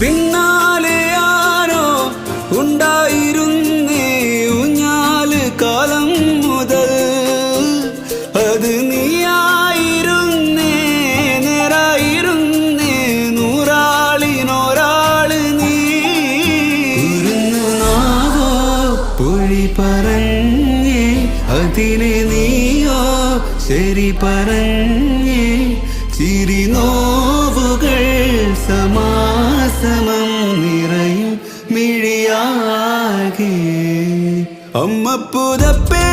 പിന്നാലെ ആരോ ഉണ്ടായിരുന്നേ ഊഞ്ഞാല് കാലം മുതൽ. അത് നീയായിരുന്നേ, നേരായിരുന്നേ, നൂറാളിനൊരാള് നീ. കുരുന്നു നാവോ പൊഴി പറഞ്ഞേ, അതിനെ നീയോ ശരി പറഞ്ഞേ. ചിരി നോവുകൾ സമാസമം നിറയും മിഴിയാകെ. അമ്മ പുതപ്പേ